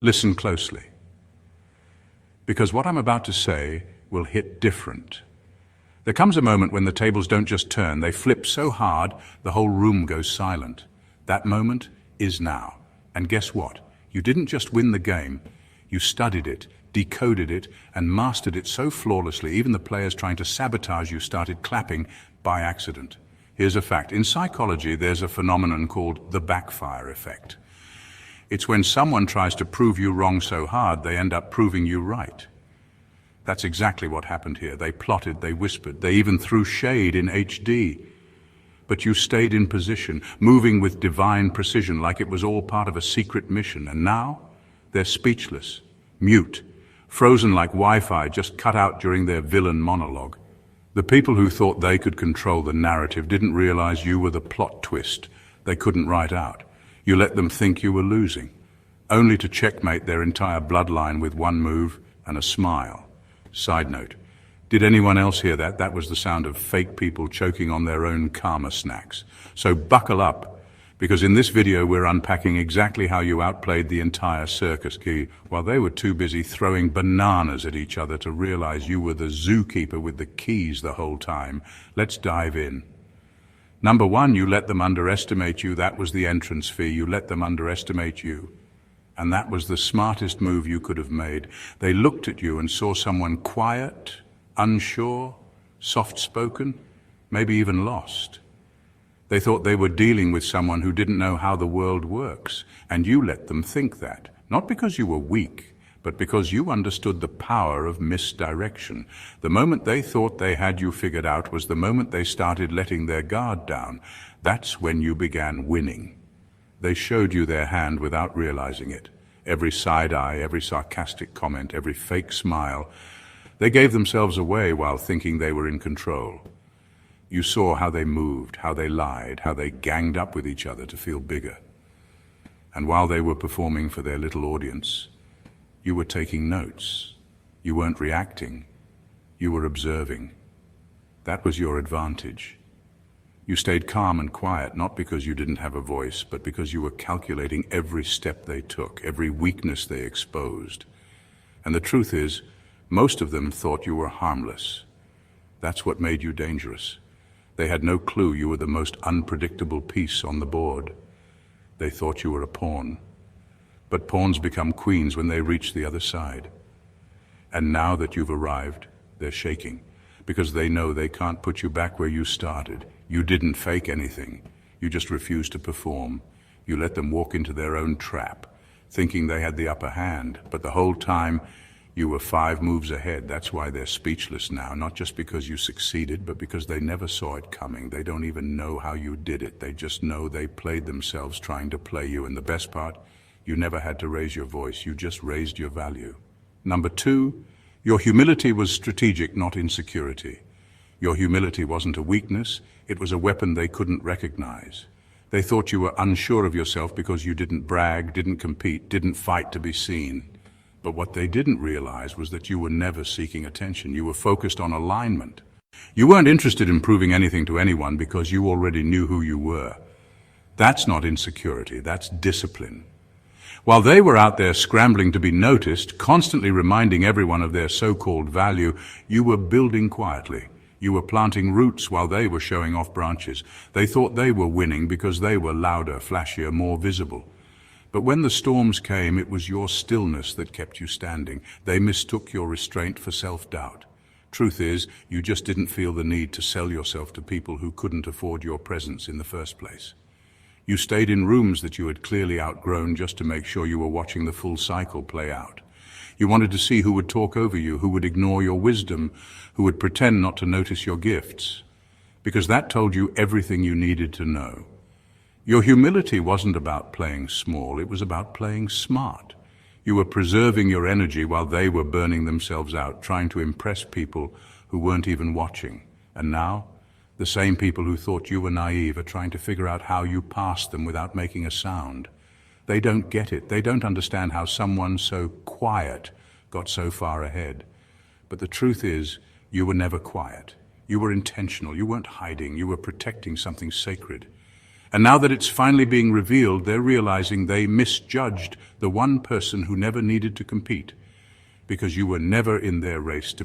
Listen closely, because what I'm about to say will hit different. There comes a moment when the tables don't just turn, they flip so hard the whole room goes silent. That moment is now. And guess what? You didn't just win the game, you studied it, decoded it, and mastered it so flawlessly, even the players trying to sabotage you started clapping by accident. Here's a fact. In psychology, there's a phenomenon called the backfire effect. It's when someone tries to prove you wrong so hard, they end up proving you right. That's exactly what happened here. They plotted, they whispered, they even threw shade in HD. But you stayed in position, moving with divine precision like it was all part of a secret mission. And now, they're speechless, mute, frozen like Wi-Fi just cut out during their villain monologue. The people who thought they could control the narrative didn't realize you were the plot twist they couldn't write out. You let them think you were losing, only to checkmate their entire bloodline with one move and a smile. Side note, did anyone else hear that? That was the sound of fake people choking on their own karma snacks. So buckle up, because in this video we're unpacking exactly how you outplayed the entire circus key while they were too busy throwing bananas at each other to realize you were the zookeeper with the keys the whole time. Let's dive in. Number one, you let them underestimate you. That was the entrance fee. You let them underestimate you. And that was the smartest move you could have made. They looked at you and saw someone quiet, unsure, soft-spoken, maybe even lost. They thought they were dealing with someone who didn't know how the world works, and you let them think that, not because you were weak, but because you understood the power of misdirection. The moment they thought they had you figured out was the moment they started letting their guard down. That's when you began winning. They showed you their hand without realizing it. Every side eye, every sarcastic comment, every fake smile. They gave themselves away while thinking they were in control. You saw how they moved, how they lied, how they ganged up with each other to feel bigger. And while they were performing for their little audience, you were taking notes. You weren't reacting. You were observing. That was your advantage. You stayed calm and quiet, not because you didn't have a voice, but because you were calculating every step they took, every weakness they exposed. And the truth is, most of them thought you were harmless. That's what made you dangerous. They had no clue you were the most unpredictable piece on the board. They thought you were a pawn. But pawns become queens when they reach the other side. And now that you've arrived, they're shaking, because they know they can't put you back where you started. You didn't fake anything. You just refused to perform. You let them walk into their own trap, thinking they had the upper hand. But the whole time, you were 5 moves ahead. That's why they're speechless now, not just because you succeeded, but because they never saw it coming. They don't even know how you did it. They just know they played themselves trying to play you. And the best part, you never had to raise your voice. You just raised your value. Number 2, your humility was strategic, not insecurity. Your humility wasn't a weakness. It was a weapon they couldn't recognize. They thought you were unsure of yourself because you didn't brag, didn't compete, didn't fight to be seen. But what they didn't realize was that you were never seeking attention. You were focused on alignment. You weren't interested in proving anything to anyone because you already knew who you were. That's not insecurity, that's discipline. While they were out there scrambling to be noticed, constantly reminding everyone of their so-called value, you were building quietly. You were planting roots while they were showing off branches. They thought they were winning because they were louder, flashier, more visible. But when the storms came, it was your stillness that kept you standing. They mistook your restraint for self-doubt. Truth is, you just didn't feel the need to sell yourself to people who couldn't afford your presence in the first place. You stayed in rooms that you had clearly outgrown just to make sure you were watching the full cycle play out. You wanted to see who would talk over you, who would ignore your wisdom, who would pretend not to notice your gifts, because that told you everything you needed to know. Your humility wasn't about playing small, it was about playing smart. You were preserving your energy while they were burning themselves out, trying to impress people who weren't even watching. And now, the same people who thought you were naive are trying to figure out how you passed them without making a sound. They don't get it. They don't understand how someone so quiet got so far ahead. But the truth is, you were never quiet. You were intentional. You weren't hiding. You were protecting something sacred. And now that it's finally being revealed, they're realizing they misjudged the one person who never needed to compete, because you were never in their race to